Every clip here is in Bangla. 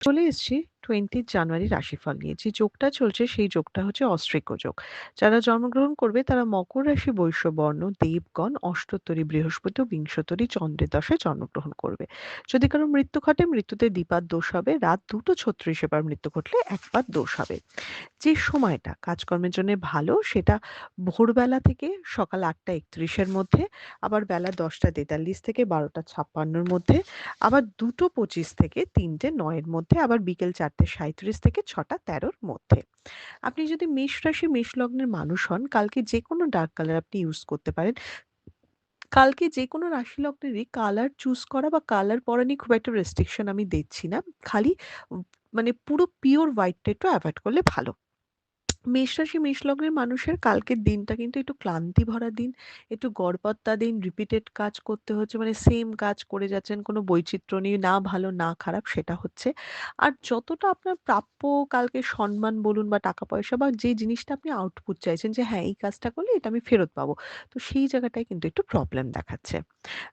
চলে এসেছি 20 জানুয়ারি রাশিফল নিয়ে। যে যোগটা চলছে সেই যোগটা হচ্ছে অশ্রিক যোগ। যারা জন্মগ্রহণ করবে তারা মকর রাশি, বৈশ্য বর্ণ, দেবগণ, অষ্টোত্তরী বৃহস্পতি ও বিংশোত্তরী চন্দ্রের দশায় জন্মগ্রহণ করবে। যদি কারো মৃত্যু ঘটে, মৃত্যুতে দ্বিপাদ দোষ হবে। রাত 2:36 এবার মৃত্যু ঘটলে একপাদ দোষ হবে। যে সময়টা কাজকর্মের জন্য ভালো সেটা ভোরবেলা থেকে সকাল 8:31 এর মধ্যে, আবার বেলা 10:43 থেকে 12:56 এর মধ্যে, আবার 2:25 থেকে 3:09 এর মধ্যে, আবার বিকেল 4:37 থেকে 6:13 এর মধ্যে। আপনি যদি মেষ রাশি মেষ লগ্নের মানুষ হন, কালকে যে কোনো ডার্ক কালার আপনি ইউজ করতে পারেন। কালকে যেকোনো রাশি লগ্নেরই কালার চুজ করা বা কালার পরা নিয়ে খুব একটা রেস্ট্রিকশন আমি দেখছি না। খালি মানে পুরো পিওর হোয়াইটটা একটু এভয়েড করলে ভালো। মেষ রাশি মেষ লগ্নের মানুষের কালকের দিনটা কিন্তু একটু ক্লান্তি ভরা দিন, একটু গড়পড়তা দিন, রিপিটেড কাজ করতে হচ্ছে, মানে সেম কাজ করে যাচ্ছেন, কোনো বৈচিত্র্য নেই, না ভালো না খারাপ সেটা হচ্ছে। আর যতটা আপনার প্রাপ্য কালকে সম্মান বলুন বা টাকা পয়সা বা যে জিনিসটা আপনি আউটপুট চাইছেন যে হ্যাঁ এই কাজটা করলে এটা আমি ফেরত পাবো, তো সেই জায়গাটায় কিন্তু একটু প্রবলেম দেখাচ্ছে।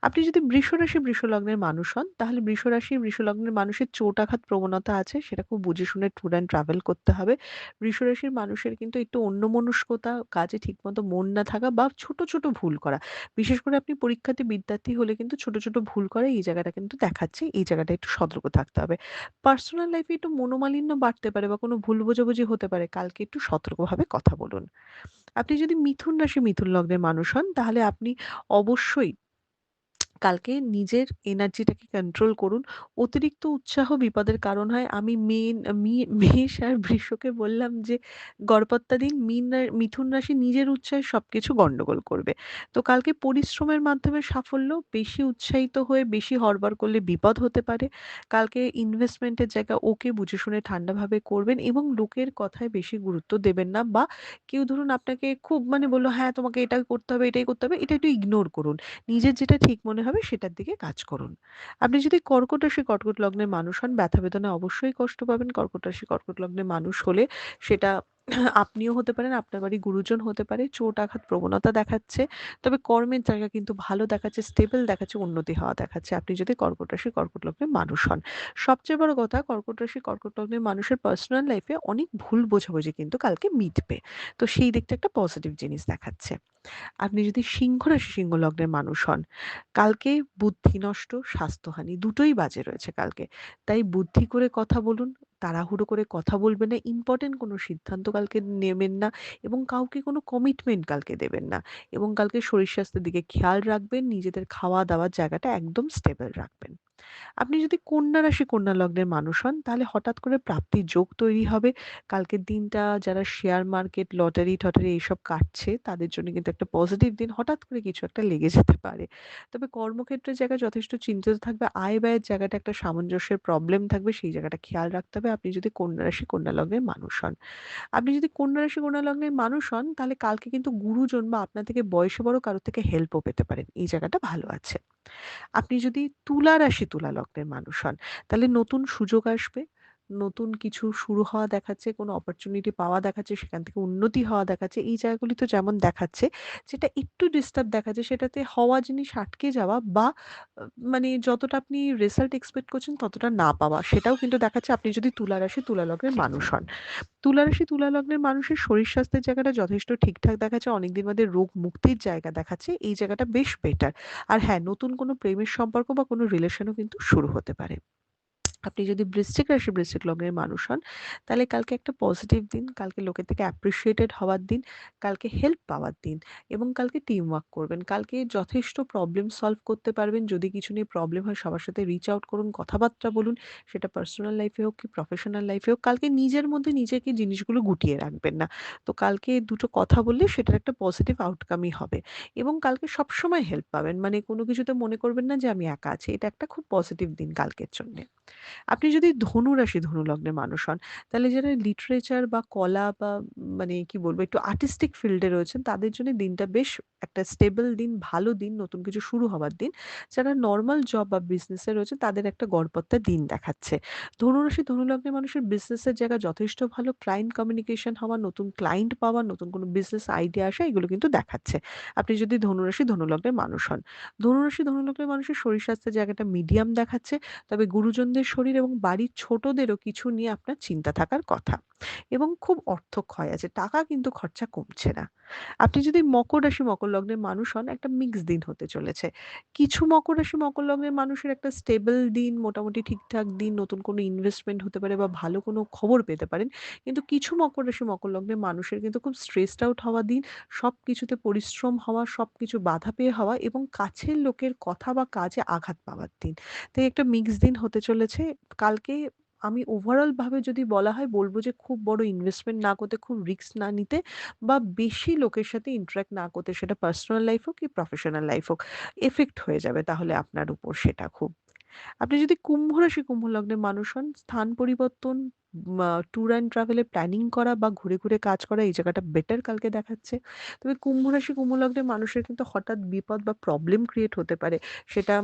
আপনি যদি বৃষ রাশি বৃষ লগ্নের মানুষ হন, তাহলে বৃষ রাশি বৃষ লগ্নের মানুষের চোট আঘাত প্রবণতা আছে, সেটা খুব বুঝে শুনে ট্যুর অ্যান্ড ট্রাভেল করতে হবে। বৃষরাশির মানুষের কিন্তু একটু অন্যমনস্কতা, কাজে ঠিকমতো মন না থাকা বা ছোট, ছোট ভুল করা। বিশেষ করে আপনি পরীক্ষার্থী বিদ্যার্থী হলে কিন্তু ছোট, ছোট ভুল করা এই জায়গাটা কিন্তু দেখাচ্ছে। এই জায়গাটায় একটু সতর্ক থাকতে হবে। পার্সোনাল লাইফে একটু মনোমালিন্য বাড়তে পারে বা কোনো ভুল বোঝাবুঝি হতে পারে। কালকে একটু সতর্কভাবে কথা বলুন। আপনি যদি মিথুন রাশি মিথুন লগ্নের মানুষ হন, তাহলে আপনি অবশ্যই কালকে নিজের এনার্জিটাকে কন্ট্রোল করুন। অতিরিক্ত উৎসাহ বিপদের কারণ হয়। আমি মেষ আর বৃষকে বললাম যে গড়পত্তা দিন। মিথুন রাশি নিজের উৎসাহে সবকিছু গন্ডগোল করবে। তো কালকে পরিশ্রমের মাধ্যমে সাফল্য, বেশি উৎসাহিত হয়ে বেশি হড়বড় করলে বিপদ হতে পারে। কালকে ইনভেস্টমেন্টের জায়গা ওকে বুঝে শুনে ঠান্ডাভাবে করবেন এবং লোকের কথায় বেশি গুরুত্ব দেবেন না, বা কেউ ধরুন আপনাকে খুব মানে বলল, "হ্যাঁ, তোমাকে এটা করতে হবে, এটাই করতে হবে।" এটা একটু ইগনোর করুন। নিজের যেটা ঠিক মনে হবে সেটার দিকে কাজ করুন। আপনি যদি কর্কট রাশি কর্কট লগ্নের মানুষ হন, ব্যথা বেদনায় অবশ্যই কষ্ট পাবেন। কর্কট রাশি কর্কট লগ্নের মানুষ হলে সেটা আপনিও হতে পারেন, আপনার বাড়ির গুরুজন হতে পারে। চোট আঘাত প্রবণতা দেখাচ্ছে। তবে কর্মের জায়গা কিন্তু ভালো দেখাচ্ছে, স্টেবল দেখাচ্ছে, উন্নতি হওয়া দেখাচ্ছে। আপনি যদি কর্কট রাশি কর্কট লগ্নের মানুষ হন। সবচেয়ে বড় কথা, কর্কট রাশি কর্কট লগ্নের মানুষের পার্সোনাল লাইফে অনেক ভুল বোঝাবুঝি কিন্তু কালকে মিটবে। তো সেই দিকটা একটা পজিটিভ জিনিস দেখাচ্ছে। আপনি যদি সিংহ রাশি সিংহ লগ্নের মানুষ হন, কালকে বুদ্ধি নষ্ট, স্বাস্থ্যহানি দুটোই বাজে রয়েছে কালকে। তাই বুদ্ধি করে কথা বলুন, তাড়াহুড়ো করে কথা বলবেন না, ইম্পোর্টেন্ট কোনো সিদ্ধান্ত কালকে নেবেন না এবং কাউকে কোনো কমিটমেন্ট কালকে দেবেন না। এবং কালকে শরীর স্বাস্থ্যের দিকে খেয়াল রাখবেন, নিজেদের খাওয়া-দাওয়ার জায়গাটা একদম স্টেবল রাখবেন। আপনি যদি কন্যা রাশি কন্যা লগ্নের মানুষ হন, তাহলে হঠাৎ করে প্রাপ্তির যোগ তৈরি হবে। কালকের দিনটা যারা শেয়ার মার্কেট, লটারি-টটারি এইসব কাটছে তাদের জন্য কিন্তু একটা পজিটিভ দিন। হঠাৎ করে কিছু একটা লেগে যেতে পারে। তবে কর্মক্ষেত্রের জায়গায় যথেষ্ট চিন্তিত থাকবে। আয়-ব্যয়ের জায়গাটা একটা সামঞ্জস্যের প্রবলেম থাকবে। সেই জায়গাটা খেয়াল রাখতে হবে আপনি যদি কন্যা রাশি কন্যা লগ্নের মানুষ হন। আপনি যদি কন্যা রাশি কন্যা লগ্নের মানুষ হন, তাহলে কালকে কিন্তু গুরুজন বা আপনার থেকে বয়সে বড় কারো থেকে হেল্পও পেতে পারেন। এই জায়গাটা ভালো আছে। আপনি যদি তুলা রাশি তুলা লগ্নের মানুষ হন, তাহলে নতুন সুযোগ আসবে। নতুন কিছু শুরু হওয়া দেখাচ্ছে, কোনো অপরচুনিটি পাওয়া দেখাচ্ছে, সেখান থেকে উন্নতি হওয়া দেখাচ্ছে। এই জায়গাগুলি তো যেমন দেখাচ্ছে, যেটা একটু ডিস্টার্ব দেখাচ্ছে সেটাতে হওয়া জিনিস আটকে যাওয়া বা মানে যতটা আপনি রেজাল্ট এক্সপেক্ট করছেন ততটা না পাওয়া, সেটাও কিন্তু দেখাচ্ছে আপনি যদি তুলা রাশি তুলা লগ্নের মানুষ হন। তুলা রাশি তুলা লগ্নের মানুষের শরীর স্বাস্থ্যের জায়গাটা যথেষ্ট ঠিকঠাক দেখাচ্ছে, অনেকদিন বাদে রোগ মুক্তির জায়গা দেখাচ্ছে, এই জায়গাটা বেশ বেটার। আর হ্যাঁ, নতুন কোনো প্রেমের সম্পর্ক বা কোনো রিলেশনও কিন্তু শুরু হতে পারে। আপনি যদি বৃশ্চিক রাশি বৃশ্চিক লগ্নের মানুষ হন, তাহলে কালকে একটা পজিটিভ দিন, কালকে লোকের থেকে অ্যাপ্রিশিয়েটেড হওয়ার দিন, কালকে হেল্প পাওয়ার দিন এবং কালকে টিম ওয়ার্ক করবেন। কালকে যথেষ্ট প্রবলেম সলভ করতে পারবেন। যদি কিছু নিয়ে প্রবলেম হয় সবার সাথে রিচ আউট করুন, কথাবার্তা বলুন। সেটা পার্সোনাল লাইফে হোক কি প্রফেশনাল লাইফে হোক, কালকে নিজের মধ্যে নিজেকে জিনিসগুলো গুটিয়ে রাখবেন না। তো কালকে দুটো কথা বললে সেটার একটা পজিটিভ আউটকামই হবে এবং কালকে সবসময় হেল্প পাবেন। মানে কোনো কিছুতে মনে করবেন না যে আমি একা আছি। এটা একটা খুব পজিটিভ দিন কালকের জন্যে। আপনি যদি ধনু রাশি ধনু লগ্নের মানুষ হন, তাহলে যারা লিটারেচার বা কলা বা মানে কি বলবো একটু আর্টিস্টিক ফিল্ডে রয়েছেন তাদের জন্য দিনটা বেশ একটা স্টেবল দিন, ভালো দিন, নতুন কিছু শুরু হবার দিন। যারা নরমাল জব বা বিজনেসে রয়েছে তাদের একটা গড়পড়তা দিন দেখাচ্ছে। ধনু রাশি ধনু লগ্নের মানুষের বিজনেসের জায়গা যথেষ্ট ভালো, ক্লায়েন্ট কমিউনিকেশন হওয়া, নতুন ক্লায়েন্ট পাওয়া, নতুন কোনো বিজনেস আইডিয়া আসা, এগুলো কিন্তু দেখাচ্ছে। আপনি যদি ধনু রাশি ধনু লগ্নের মানুষ হন। ধনু রাশি ধনু লগ্নের মানুষের শরীর স্বাস্থ্যের জায়গাটা মিডিয়াম দেখাচ্ছে। তবে গুরুজনদের শরীর এবং বাড়ির ছোটদেরও কিছু নিয়ে আপনার চিন্তা থাকার কথা। এবং খুব অর্থক্ষয় আছে। টাকা কিন্তু খরচা কমছে না। আপনি যদি মকর রাশি, মকর লগ্নের মানুষ হন, একটা মিক্স দিন হতে চলেছে। কিছু মকর রাশি, মকর লগ্নের মানুষের একটা স্টেবল দিন, মোটামুটি ঠিকঠাক দিন, নতুন কোনো ইনভেস্টমেন্ট হতে পারে বা ভালো কোনো খবর পেতে পারেন। কিন্তু কিছু মকর রাশি, মকর লগ্নের মানুষের কিন্তু খুব স্ট্রেসড আউট হওয়া দিন, সবকিছুতে পরিশ্রম হওয়া, সবকিছু বাধা পেয়ে হওয়া এবং কাছের লোকের কথা বা কাজে আঘাত পাওয়ার দিন। তাই একটা মিক্স দিন হতে চলেছে। কালকে আমি ওভারঅল ভাবে যদি বলা হয় বলব যে খুব বড় ইনভেস্টমেন্ট না করতে, খুব রিস্ক না নিতে বা বেশি লোকের সাথে ইন্টারেক্ট না করতে, সেটা পার্সোনাল লাইফ হোক কি প্রফেশনাল লাইফ হোক, এফেক্ট হয়ে যাবে তাহলে আপনার উপর সেটা খুব। আপনি যদি কুম্ভ রাশি, কুম্ভ লগ্নের মানুষ হন, স্থান পরিবর্তন, ট্যুর অ্যান্ড ট্রাভেল এর প্ল্যানিং করা বা ঘুরে, ঘুরে কাজ করা এই জায়গাটা বেটার কালকে দেখাচ্ছে। তবে কুম্ভ রাশি, কুম্ভ লগ্নের মানুষের কিন্তু হঠাৎ বিপদ বা প্রবলেম ক্রিয়েট হতে পারে। সেটা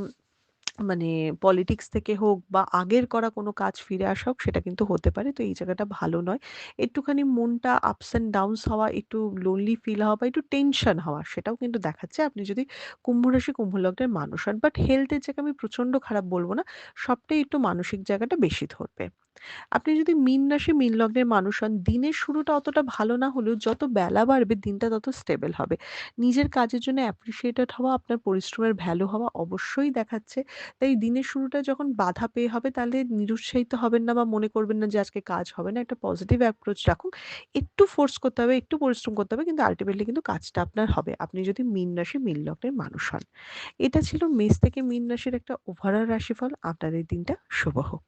মানে পলিটিক্স থেকে হোক বা আগের করা কোনো কাজ ফিরে আসা হোক সেটা কিন্তু হতে পারে। তো এই জায়গাটা ভালো নয়। একটুখানি মনটা আপস অ্যান্ড ডাউনস হওয়া, একটু লোনলি ফিল হওয়া বা একটু টেনশন হওয়া সেটাও কিন্তু দেখাচ্ছে আপনি যদি কুম্ভ রাশি, কুম্ভ লগ্নের মানুষ হন। বাট হেলথ এর জায়গায় আমি প্রচন্ড খারাপ বলব না। সবটাই একটু মানসিক জায়গাটা বেশি ধরবে। আপনি যদি মীন রাশি, মীন লগ্নের মানুষ হন, দিনের শুরুটা অতটা ভালো না হলেও যত বেলা বাড়বে দিনটা তত স্টেবল হবে। নিজের কাজের জন্য অ্যাপ্রিশিয়েটেড হওয়া, আপনার পরিশ্রমের ভ্যালু হওয়া অবশ্যই দেখাচ্ছে। তাই দিনের শুরুটা যখন বাধা পেয়ে হবে তাহলে নিরুৎসাহিত হবেন না বা মনে করবেন না যে আজকে কাজ হবে না। একটা পজিটিভ অ্যাপ্রোচ রাখুন। একটু ফোর্স করতে হবে, একটু পরিশ্রম করতে হবে কিন্তু আল্টিমেটলি কিন্তু কাজটা আপনার হবে। আপনি যদি মীন রাশি, মীন লগ্নের মানুষ হন। এটা ছিল মেষ থেকে মীন রাশির একটা ওভারঅল রাশিফল। আপনার এই দিনটা শুভ হোক।